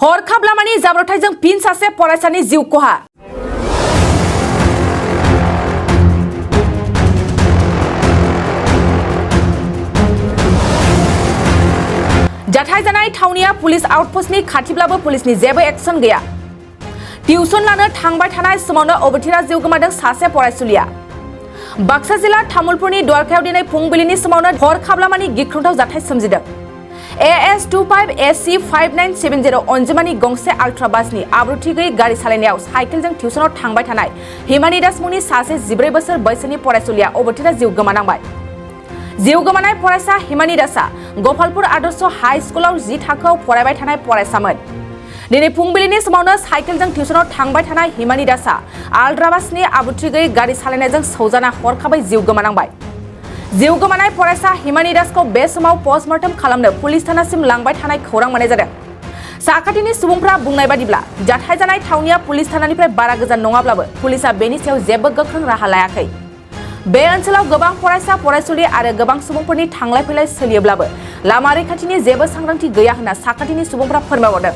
हरखाब लामानि जाब्रबथायजों फिन सासे फरायसानि जिउ खहा। जाथाय जानाय थावनिया पुलिस आउटपोस्टनि खाथिब्लाबो पुलिसनि जेबो एक्शन गैया। टिउसन लानो थांबाय थानाय समावनो अबथिरा जिउ गोमादों सासे फरायसुलिया। बाक्सा जिल्ला तामुलपुरनि द्वारकायाव दिनै फुंबिलिनि समावनो हरखाब लामानि गिख्रंथाव जाथाय सोमजिदों। AS25AC5970 अनजिमानि गंसे आल्ट्रा बासनि आब्रुथि गैयै गारि सालायनायाव साइकेलजों टिउसनाव थांबाय थानाय हिमानी दास मुंनि सासे 14 बोसोर बैसोनि फरायसुलिया अबथिरा जिउ गोमानांबाय। जिउ गोमानाय फरायसा हिमानी दासआ गपालपुर आदर्श हाई स्कुलाव 10 थाखोआव फरायबाय थानाय फरायसामोन। दिनै फुंबिलिनि समावनो साइकेलजों टिउसनाव थांबाय थानाय हिमानी दासआ आल्ट्रा बासनि आब्रुथि गैयै गारि सालायनायजों सौजाना हरखाबै जिउ गोमानांबाय। जिउ गोमानाय फरायसा हिमानी दासखौ बे समाव पस्टमर्टम खालामनो पुलिस थानासिम लांबाय थानाय खौरां मोननाय जादों। साखाथिनि सुबुंफ्रा बुंनाय बादिब्ला जाथाय जानाय थावनिया पुलिस थानानिफ्राय बारा गोजान नङाब्लाबो पुलिसआ बेनि सायाव जेबो गोख्रों राहा लायाखै। बे ओनसोलाव गोबां फरायसा फरायसुलि आरो गोबां सुबुंफोरनि थांलाय फैलाय सोलियोब्लाबो लामा रैखाथिनि जेबो सांग्रांथि गैया होनना साखाथिनि सुबुंफ्रा फोरमायहरदों।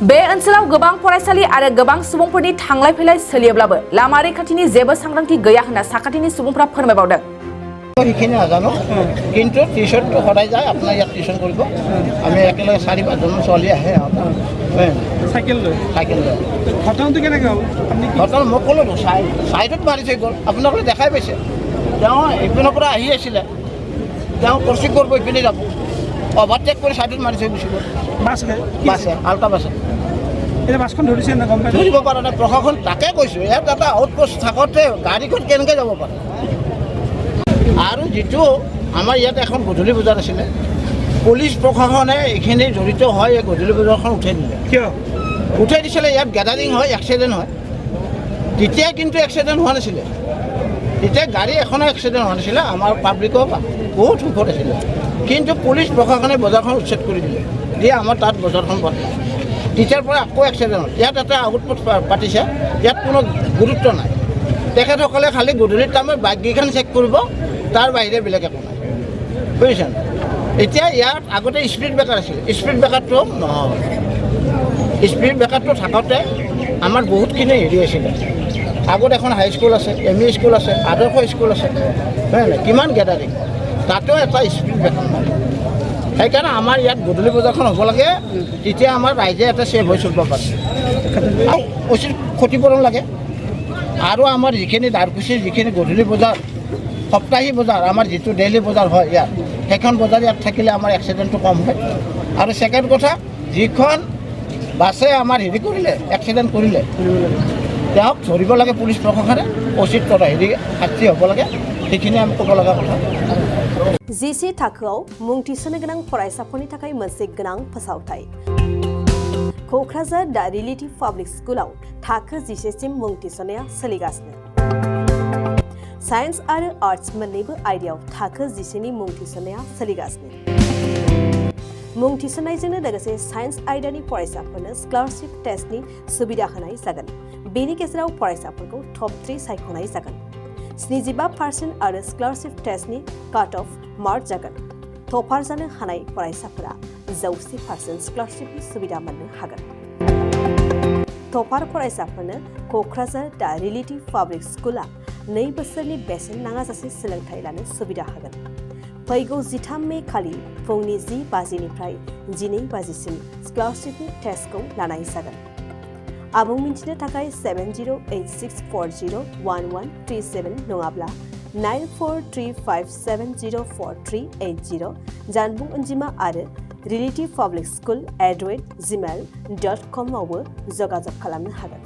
बे ओनसोलाव गोबां फरायसालि आरो गोबां सुबुंफोरनि थांलाय फैलाय सोलियोब्लाबो लामा रैखाथिनि जेबो सांग्रांथि गैया होनना साखाथिनि सुबुंफ्रा फोरमायबावदों। সেইখিনি নাজানো কিন্তু টিউশ্যনটো সদায় যায় আপোনাৰ ইয়াত টিউশ্যন কৰিব আমি একেলগে 4-5জন ছোৱালী আহে চাইকেল লৈ ঘটনাটো কেনেকৈ হ'ল ঘটনা মই ক'লোঁ চাইডত মাৰি থৈ গ'ল আপোনালোকে দেখাই পাইছে তেওঁ ইপিনৰ পৰা আহি আছিলে তেওঁ ক্ৰছিং কৰিব ইপিনে যাব অভাৰটেক কৰি চাইডত মাৰি থৈ গুচি গ'ল বাছে আল্ট্ৰা বাছে এতিয়া বাছখন ধৰিছে না গম পাই ধৰিব পৰা নাই প্ৰশাসন তাকে কৈছোঁ ইয়াত এটা আউটপোষ্ট থাকোঁতে গাড়ীখন কেনেকৈ যাব পাৰে আৰু যেটো আমাৰ ইয়াত এখন গধূলি বজাৰ আছিলে পুলিচ প্ৰশাসনে এইখিনি জড়িত হয় এই গধূলি বজাৰখন উঠাই দিলে কিয় উঠাই দিছিলে ইয়াত গেদাৰিং হয় এক্সিডেণ্ট হয় তেতিয়া কিন্তু এক্সিডেণ্ট হোৱা নাছিলে তেতিয়া গাড়ী এখনো এক্সিডেণ্ট হোৱা নাছিলে আমাৰ পাব্লিকৰ বহুত সুখত আছিলে কিন্তু পুলিচ প্ৰশাসনে বজাৰখন উচ্ছেদ কৰি দিলে দিয়ে আমাৰ তাত বজাৰখন বন্ধ তেতিয়াৰ পৰা আকৌ এক্সিডেণ্ট হ'ল ইয়াত এটা আউটপোষ্ট পাতিছে ইয়াত কোনো গুৰুত্ব নাই তেখেতসকলে খালি গধূলিৰ টাইমত বাইককেইখন চেক কৰিব তাৰ বাহিৰে বেলেগ একো নাই বুজিছে এতিয়া ইয়াত আগতে স্পীড ব্ৰেকাৰ আছিল স্পীড ব্ৰেকাৰটো নহয় স্পীড ব্ৰেকাৰটো থাকোঁতে আমাৰ বহুতখিনি হেৰি আছিলে আগত এখন হাই স্কুল আছে ME স্কুল আছে আদৰ্শ স্কুল আছে হয় নাই কিমান গেদাৰিং তাতেও এটা স্পীড ব্ৰেকাৰ নাই সেইকাৰণে আমাৰ ইয়াত গধূলি বজাৰখন হ'ব লাগে তেতিয়া আমাৰ ৰাইজে এটা ছেভ হৈ চলিব পাৰে উচিত ক্ষতিপূৰণ লাগে আৰু আমাৰ যিখিনি দাৰকুচিৰ যিখিনি গধূলি বজাৰ সপ্তাহী বজাৰ আমাৰ যিটো ডেইলি বজাৰ হয় ইয়াত সেইখন বজাৰ ইয়াত থাকিলে আমাৰ এক্সিডেণ্টটো কম হয় আৰু ছেকেণ্ড কথা যিখন বাছে আমাৰ হেৰি কৰিলে এক্সিডেণ্ট কৰিলে তেওঁক ধৰিব লাগে পুলিচ প্ৰশাসনে উচিত কৰা হেৰি শাস্তি হ'ব লাগে সেইখিনি আমি ক'ব লগা কথা GC थाखोआव मुं थिसननो गोनां फरायसाफोरनि थाखाय मोनसे गोनां फोसावथाय क'क्राझार दा रिलेटिभ पाब्लिक स्कुलाव थाखो 10 सिम मुं थिसननाया सोलिगासिनो साइन्स आरो आर्ट्स मोन्नैबो आयदायाव थाखो 10 नि मुं थिसननाया सोलिगासिनो मुं थिसननायजोंनो लोगोसे साइन्स आयदानि फरायसाफोरनो स्कलारशिप टेस्टनि सुबिदा होनाय जागोन बेनि गेजेराव फरायसाफोरखौ टप 3 सायख'नाय जागोन 75% आरो स्कलारशिप टेस्टनि काट अफ मार्क जागोन टपार जानो हानाय फरायसाफोरा 100% स्कलारशिपनि सुबिदा मोननो हागोन टपार फरायसाफोरनो क'क्राझार दा रिलेटिभ पाब्लिक स्कुला 2 बोसोरनि बेसेन नाङाजासे सोलोंथाइ लानो सुबिदा होगोन फैगौ 13 मे खालि फुंनि 10 बाजिनिफ्राय 12 बाजिसिम स्कलारशिपनि टेस्टखौ लानाय जागोन आबुं मिन्थिनो थाखाय 7086401137 नङाब्ला 9435704380 जानबुं अनजिमा आरो relative public school @gmail.com आवबो जगाजग खालामनो हागोन।